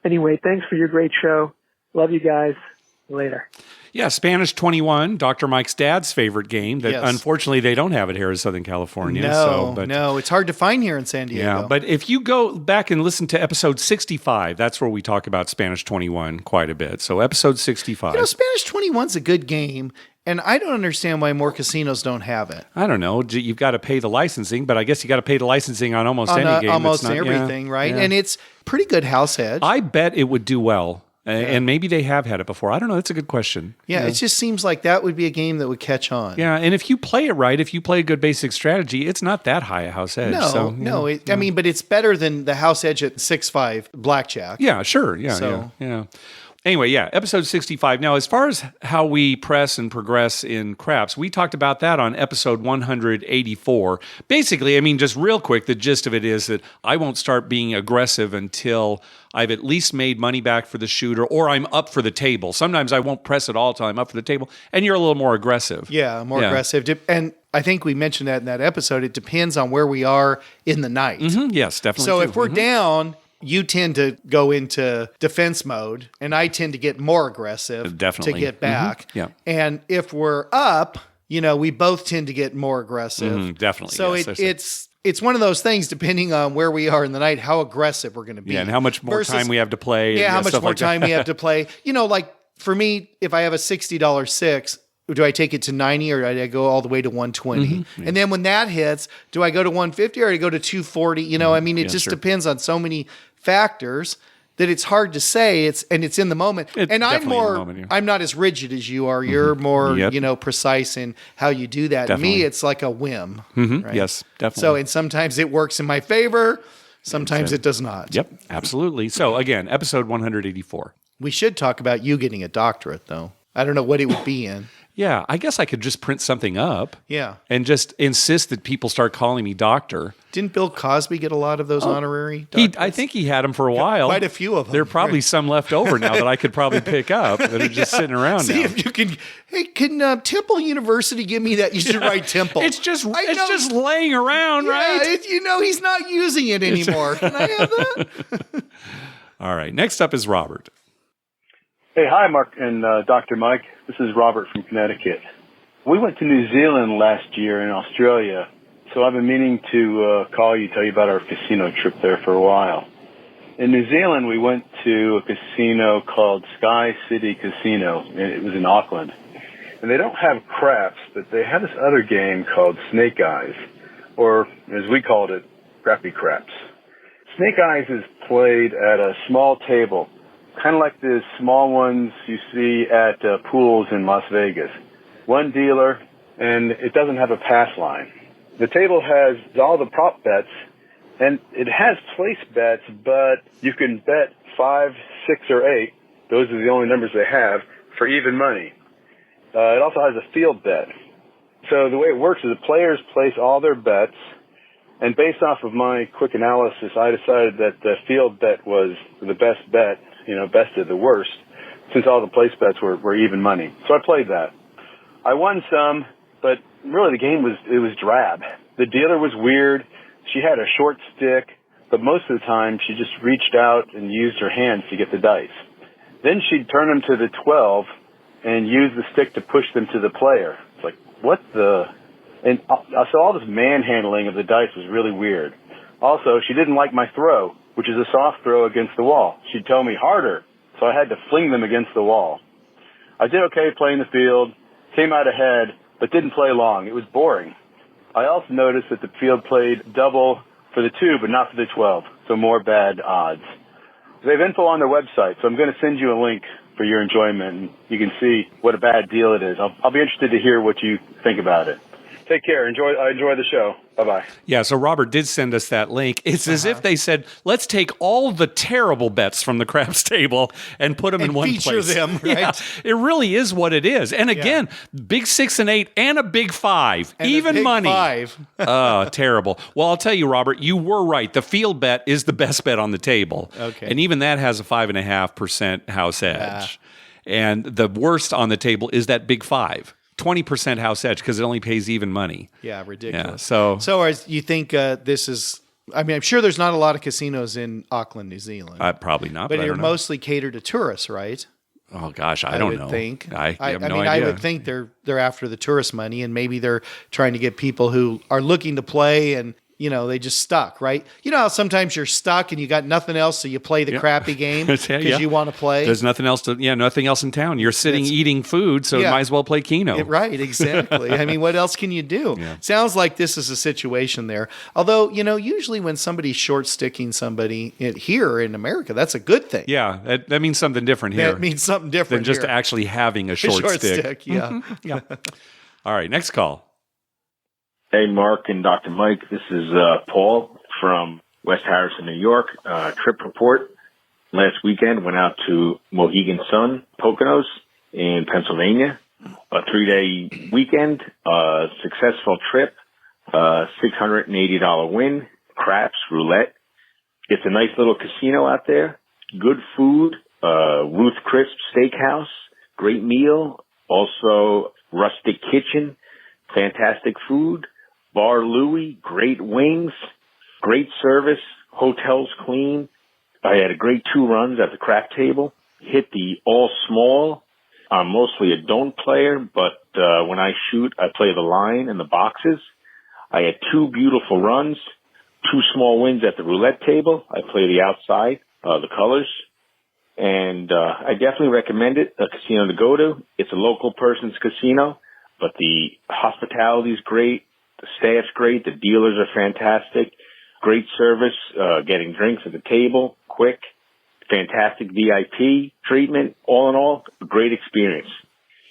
Anyway, thanks for your great show. Love you guys. Later. Yeah, Spanish 21, Dr. Mike's dad's favorite game that unfortunately they don't have it here in Southern California. No, it's hard to find here in San Diego. Yeah, but if you go back and listen to episode 65, that's where we talk about Spanish 21 quite a bit. So episode 65. You know, Spanish 21's a good game, and I don't understand why more casinos don't have it. I don't know. You've got to pay the licensing, but I guess you got to pay the licensing on almost any game. Almost everything, right? Yeah. And it's pretty good house edge. I bet it would do well. And maybe they have had it before. I don't know. That's a good question. Yeah, it just seems like that would be a game that would catch on. Yeah, and if you play it right, if you play a good basic strategy, it's not that high a house edge. I mean, but it's better than the house edge at 6-5 blackjack. Yeah, sure. Yeah. Anyway, episode 65. Now, as far as how we press and progress in craps, we talked about that on episode 184. Basically, I mean, just real quick, the gist of it is that I won't start being aggressive until I've at least made money back for the shooter or I'm up for the table. Sometimes I won't press at all until I'm up for the table, and you're a little more aggressive. Yeah, more aggressive. And I think we mentioned that in that episode. It depends on where we are in the night. Mm-hmm. Yes, definitely. So if we're down, you tend to go into defense mode, and I tend to get more aggressive to get back. Mm-hmm. Yeah. And if we're up, we both tend to get more aggressive. Mm-hmm. Definitely. So it's one of those things, depending on where we are in the night, how aggressive we're going to be. Yeah, and how much more time we have to play. Yeah, how much more time we have to play. Like for me, if I have a $60 six, do I take it to 90 or do I go all the way to 120? Mm-hmm. Yeah. And then when that hits, do I go to 150 or do I go to 240? I mean, it just depends on so many factors that it's hard to say. It's in the moment. I'm not as rigid as you are. You're more, precise in how you do that. Definitely. Me, it's like a whim. Mm-hmm. Right? Yes, definitely. So, and sometimes it works in my favor. Sometimes it does not. Yep, absolutely. So again, episode 184. We should talk about you getting a doctorate, though. I don't know what it would be in. Yeah, I guess I could just print something up. Yeah. And just insist that people start calling me doctor. Didn't Bill Cosby get a lot of those honorary doctorates? I think he had them for a while. Quite a few of them. There are probably some left over now that I could probably pick up that are just sitting around See now. If you can. Hey, can Temple University give me that? You should write Temple. It's just laying around, right? He's not using it anymore. Can I have that? All right. Next up is Robert. Hey, hi, Mark and Dr. Mike. This is Robert from Connecticut. We went to New Zealand last year and Australia, so I've been meaning to call you, tell you about our casino trip there for a while. In New Zealand, we went to a casino called Sky City Casino, and it was in Auckland. And they don't have craps, but they have this other game called Snake Eyes, or as we called it, Crappy Craps. Snake Eyes is played at a small table, kind of like the small ones you see at pools in Las Vegas. One dealer, and it doesn't have a pass line. The table has all the prop bets, and it has place bets, but you can bet 5, 6, or 8. Those are the only numbers they have for even money. It also has a field bet. So the way it works is the players place all their bets, and based off of my quick analysis, I decided that the field bet was the best bet, best of the worst, since all the place bets were even money. So I played that. I won some, but really the game was drab. The dealer was weird. She had a short stick, but most of the time she just reached out and used her hands to get the dice. Then she'd turn them to the 12 and use the stick to push them to the player. It's like, what the... And so all this manhandling of the dice was really weird. Also, she didn't like my throw, which is a soft throw against the wall. She'd tell me harder, so I had to fling them against the wall. I did okay playing the field, came out ahead, but didn't play long. It was boring. I also noticed that the field played double for the 2, but not for the 12, so more bad odds. They have info on their website, so I'm going to send you a link for your enjoyment, and you can see what a bad deal it is. I'll be interested to hear what you think about it. Take care. I enjoy the show. Bye-bye. Yeah, so Robert did send us that link. It's as if they said, let's take all the terrible bets from the craps table and put them in one feature place. them, right? Yeah, it really is what it is. And again, big 6 and 8 and a big 5. And even a big money. 5. Terrible. Well, I'll tell you, Robert, you were right. The field bet is the best bet on the table. Okay. And even that has a 5.5% house edge. And the worst on the table is that big 5. 20% house edge because it only pays even money. Yeah, ridiculous. Yeah, so as you think this is, I mean, I'm sure there's not a lot of casinos in Auckland, New Zealand. Probably not, but I they're don't know. mostly catered to tourists, right? Oh gosh, I don't know. Think. I have no mean, idea. I would think they're after the tourist money, and maybe they're trying to get people who are looking to play and. They just stuck, right? You know how sometimes you're stuck and you got nothing else, so you play the crappy game because you want to play. There's nothing else nothing else in town. You're sitting eating food, so you might as well play Keno. Right, exactly. I mean, what else can you do? Yeah. Sounds like this is a situation there. Although, usually when somebody's short sticking somebody here in America, that's a good thing. Yeah, that means something different here. That means something different than just actually having a short stick. Yeah. Yeah. All right, next call. Hey, Mark and Dr. Mike. This is Paul from West Harrison, New York. Trip report. Last weekend, went out to Mohegan Sun Poconos in Pennsylvania. A 3-day weekend, successful trip, $680 win, craps, roulette. It's a nice little casino out there. Good food, Ruth Crisp Steakhouse, great meal. Also, rustic kitchen, fantastic food. Bar Louie, great wings, great service, hotels clean. I had a great 2 runs at the craft table. Hit the all small. I'm mostly a don't player, but when I shoot, I play the line and the boxes. I had 2 beautiful runs, 2 small wins at the roulette table. I play the outside, the colors. And I definitely recommend it, a casino to go to. It's a local person's casino, but the hospitality is great. The staff's great. The dealers are fantastic. Great service, getting drinks at the table, quick, fantastic VIP treatment. All in all, a great experience.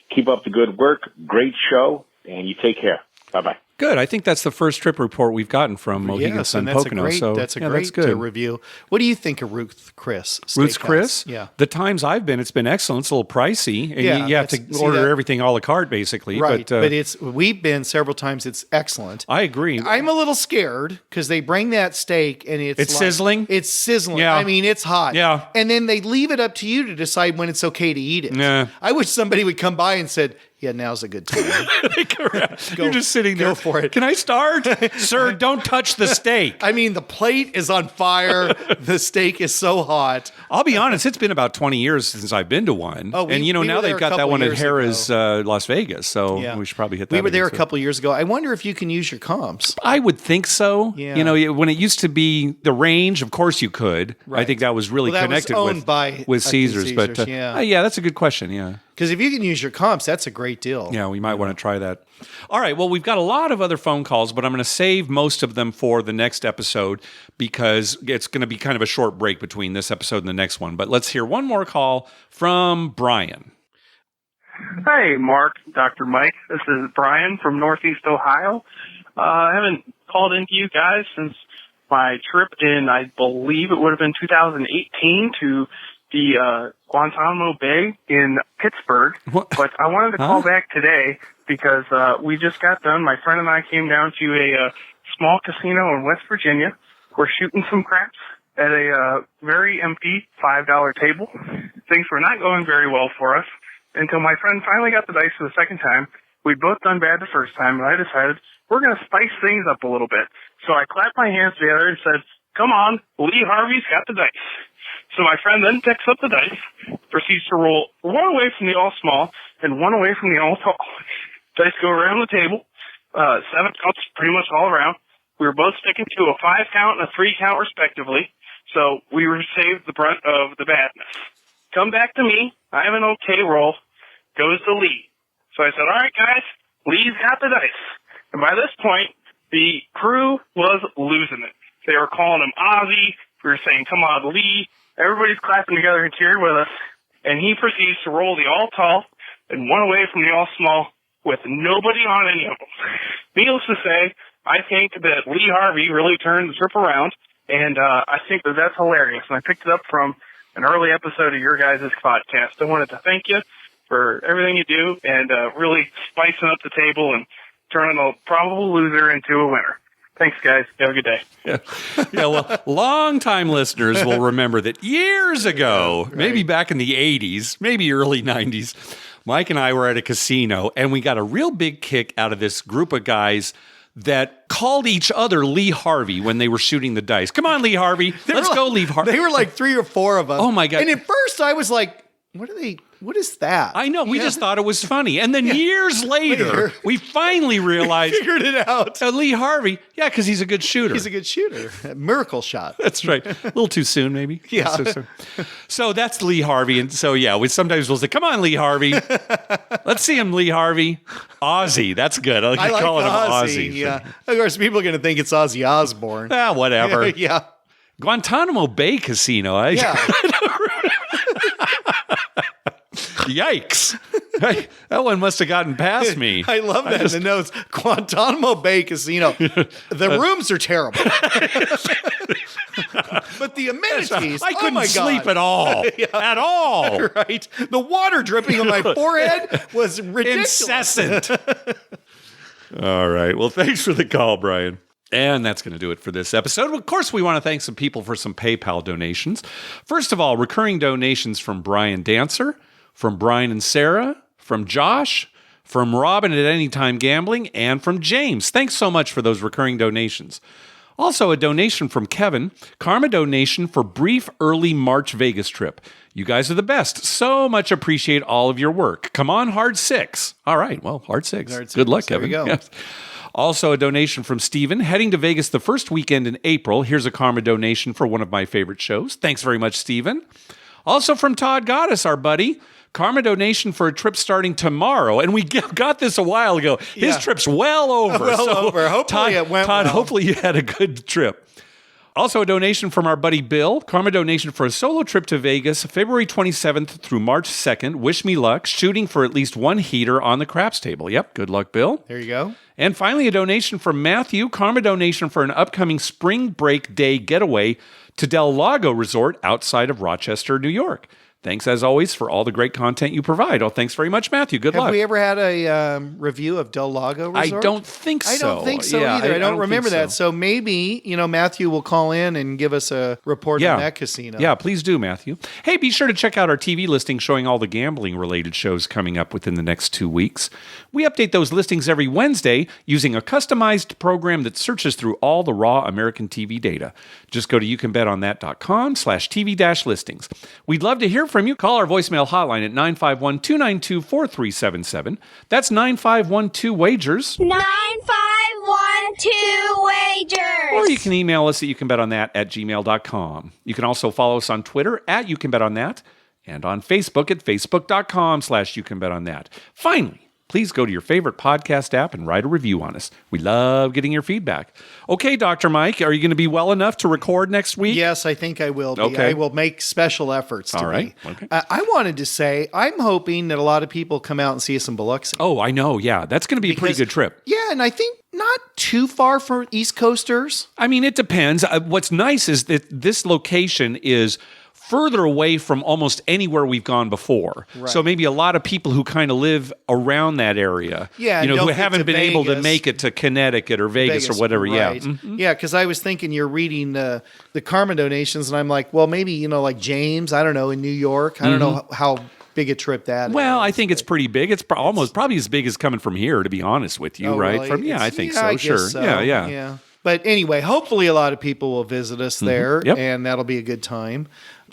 Keep up the good work. Great show, and you take care. Bye-bye. Good. I think that's the first trip report we've gotten from Mohegan Sun Pocono. That's a great review. What do you think of Ruth Chris? Ruth's Chris? Yeah. The times I've been, it's been excellent. It's a little pricey. And you have to order everything a la carte, basically. Right. But we've been several times. It's excellent. I agree. I'm a little scared because they bring that steak and it's sizzling. It's sizzling. Yeah. I mean, it's hot. Yeah. And then they leave it up to you to decide when it's okay to eat it. Yeah. I wish somebody would come by and said, yeah, now's a good time. You're just sitting there. Go for it. Can I start? Sir, don't touch the steak. I mean, the plate is on fire. The steak is so hot. I'll be honest, it's been about 20 years since I've been to one. Oh, and now they've got that one at Harrah's Las Vegas. So we should probably hit that. We were there a couple of years ago. I wonder if you can use your comps. I would think so. Yeah. When it used to be the range, of course you could. Right. I think that was really connected with Caesars. But that's a good question. Yeah. Because if you can use your comps, that's a great deal. Yeah, we might want to try that. All right, well, we've got a lot of other phone calls, but I'm going to save most of them for the next episode because it's going to be kind of a short break between this episode and the next one. But let's hear one more call from Brian. Hey, Mark, Dr. Mike. This is Brian from Northeast Ohio. I haven't called into you guys since my trip in, I believe it would have been 2018 to the Guantanamo Bay in Pittsburgh. What? But I wanted to call back today because we just got done. My friend and I came down to a small casino in West Virginia. We're shooting some craps at a very empty $5 table. Things were not going very well for us until my friend finally got the dice for the second time. We'd both done bad the first time, and I decided we're going to spice things up a little bit. So I clapped my hands together and said, come on, Lee Harvey's got the dice. So my friend then picks up the dice, proceeds to roll one away from the all-small and one away from the all-tall. Dice go around the table, 7 counts pretty much all around. We were both sticking to a 5-count and a 3-count respectively, so we were saved the brunt of the badness. Come back to me. I have an okay roll. Goes to Lee. So I said, all right, guys, Lee's got the dice. And by this point, the crew was losing it. They were calling him Ozzy. We were saying, come on, Lee. Everybody's clapping together and cheering with us. And he proceeds to roll the all-tall and one away from the all-small with nobody on any of them. Needless to say, I think that Lee Harvey really turned the trip around, and I think that that's hilarious. And I picked it up from an early episode of your guys' podcast. I wanted to thank you for everything you do and really spicing up the table and turning a probable loser into a winner. Thanks, guys. Have a good day. Yeah, well, long-time listeners will remember that years ago, maybe back in the 80s, maybe early 90s, Mike and I were at a casino, and we got a real big kick out of this group of guys that called each other Lee Harvey when they were shooting the dice. Come on, Lee Harvey. Let's go, Lee Harvey. They were like 3 or 4 of them. Oh, my God. And at first I was like, what is that? I know. We just thought it was funny. And then years later, we finally realized. We figured it out. Lee Harvey. Yeah, because he's a good shooter. He's a good shooter. A miracle shot. That's right. A little too soon, maybe. Yeah. So that's Lee Harvey. And so, yeah, we sometimes will say, come on, Lee Harvey. Let's see him, Lee Harvey. Ozzy. That's good. I like calling him Ozzy. Yeah. Of course, people are going to think it's Ozzy Osbourne. Whatever. Yeah. Guantanamo Bay Casino. Yeah. Yikes. That one must have gotten past me. I love that in the notes. Guantanamo Bay Casino. The rooms are terrible. But the amenities, I couldn't sleep at all. At all. Right. The water dripping on my forehead was ridiculous. Incessant. All right. Well, thanks for the call, Brian. And that's going to do it for this episode. Of course, we want to thank some people for some PayPal donations. First of all, recurring donations from Brian Dancer, from Brian and Sarah, from Josh, from Robin at Anytime Gambling, and from James. Thanks so much for those recurring donations. Also, a donation from Kevin, Karma donation for brief early March Vegas trip. You guys are the best. So much appreciate all of your work. Come on, hard 6. All right, well, hard 6. Good luck, Kevin. There we go. Yes. Also, a donation from Steven, heading to Vegas the first weekend in April. Here's a Karma donation for one of my favorite shows. Thanks very much, Steven. Also from Todd Goddess, our buddy, Karma donation for a trip starting tomorrow. And we got this a while ago. His trip's well over. Over. Hopefully it went Todd, well. hopefully you had a good trip. Also, a donation from our buddy Bill. Karma donation for a solo trip to Vegas, February 27th through March 2nd. Wish me luck. Shooting for at least one heater on the craps table. Yep, good luck, Bill. There you go. And finally, a donation from Matthew. Karma donation for an upcoming spring break day getaway to Del Lago Resort outside of Rochester, New York. Thanks, as always, for all the great content you provide. Oh, thanks very much, Matthew. Good luck. Have we ever had a review of Del Lago Resort? I don't think so. I don't think so either. I don't remember that. So maybe, Matthew will call in and give us a report on that casino. Yeah, please do, Matthew. Hey, be sure to check out our TV listing showing all the gambling-related shows coming up within the next 2 weeks. We update those listings every Wednesday using a customized program that searches through all the raw American TV data. Just go to youcanbetonthat.com/TV-listings. We'd love to hear from you. Call our voicemail hotline at 951-292-4377. That's 9512-WAGERS. 9512-WAGERS. Or you can email us at youcanbetonThat@gmail.com. You can also follow us on Twitter at YouCanBetOnThat and on Facebook at facebook.com/YouCanBetOnThat. Finally, please go to your favorite podcast app and write a review on us. We love getting your feedback. Okay, Dr. Mike, are you going to be well enough to record next week? Yes, I think I will be. Okay. I will make special efforts to All right. be. Okay. I wanted to say, I'm hoping that a lot of people come out and see us in Biloxi. Oh, I know. Yeah, that's going to be a pretty good trip. Yeah, and I think not too far for East Coasters. I mean, it depends. What's nice is that this location is further away from almost anywhere we've gone before. Right. So maybe a lot of people who kind of live around that area, who haven't been able to make it to Connecticut or Vegas or whatever. Right. Yeah. Mm-hmm. Yeah, because I was thinking you're reading the Karma donations, and I'm like, well, maybe, like James, I don't know, in New York. I don't know how big a trip that is. Well, I think it's pretty big. It's probably as big as coming from here, to be honest with you, right? Really? I think I so. guess Sure. so. Yeah. But anyway, hopefully a lot of people will visit us there, Yep. and that'll be a good time.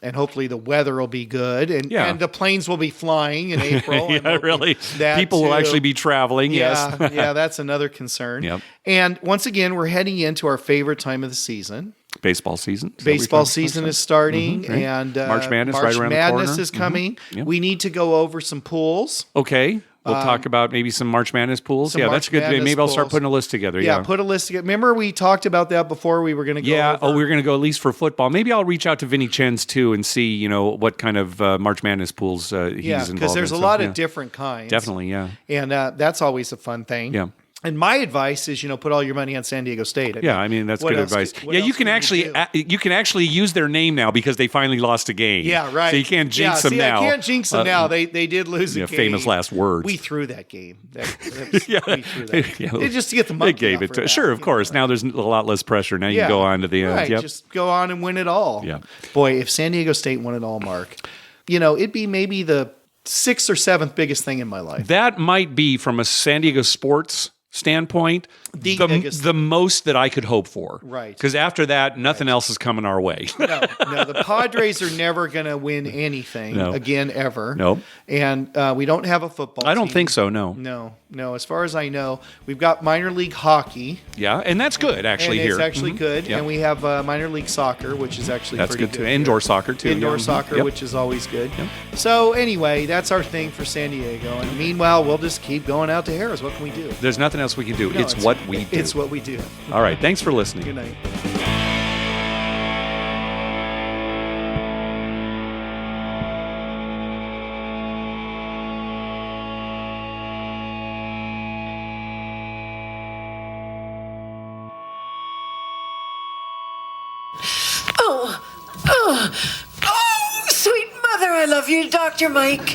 And hopefully the weather will be good, and the planes will be flying in April. Yeah, really. People will actually be traveling, yes. Yeah, that's another concern. Yep. And once again, we're heading into our favorite time of the season. Baseball season. Baseball season is starting, right. and March Madness right around the corner. is coming. Yep. We need to go over some pools. Okay. We'll talk about maybe some March Madness pools. Yeah, that's good. Maybe I'll start putting a list together. Yeah, put a list together. Remember we talked about that before we were going to go Yeah, over? we were going to go at least for football. Maybe I'll reach out to Vinny Chen's too and see, what kind of March Madness pools he's involved in. Because there's a lot of different kinds. Definitely, yeah. And that's always a fun thing. Yeah. And my advice is, put all your money on San Diego State. I mean that's good advice. You can actually use their name now because they finally lost a game. Yeah, right. So you can't jinx them now. I can't jinx them now. They did lose a game. Famous last words. We threw that game. We threw that game. Just to get the They money. gave it to. Sure, of course. Now there's a lot less pressure. Now you can go on to the end. Right. Just go on and win it all. Yeah. Boy, if San Diego State won it all, Mark, it'd be maybe the 6th or 7th biggest thing in my life. That might be from a San Diego sports standpoint, the most that I could hope for. Right. Because after that, nothing else is coming our way. No, the Padres are never going to win anything again, ever. Nope. And we don't have a football I don't team. think so, no. No. As far as I know, we've got minor league hockey. Yeah, and that's good, actually, and here. It's actually good. Yep. And we have minor league soccer, which is actually that's pretty good, too. Indoor soccer, too. Indoor soccer, which is always good. Yep. So, anyway, that's our thing for San Diego. And meanwhile, we'll just keep going out to Harrah's. What can we do? There's nothing else we can do. It's what we do. It's what we do. All right. Thanks for listening. Good night. Oh, sweet mother, I love you, Dr. Mike.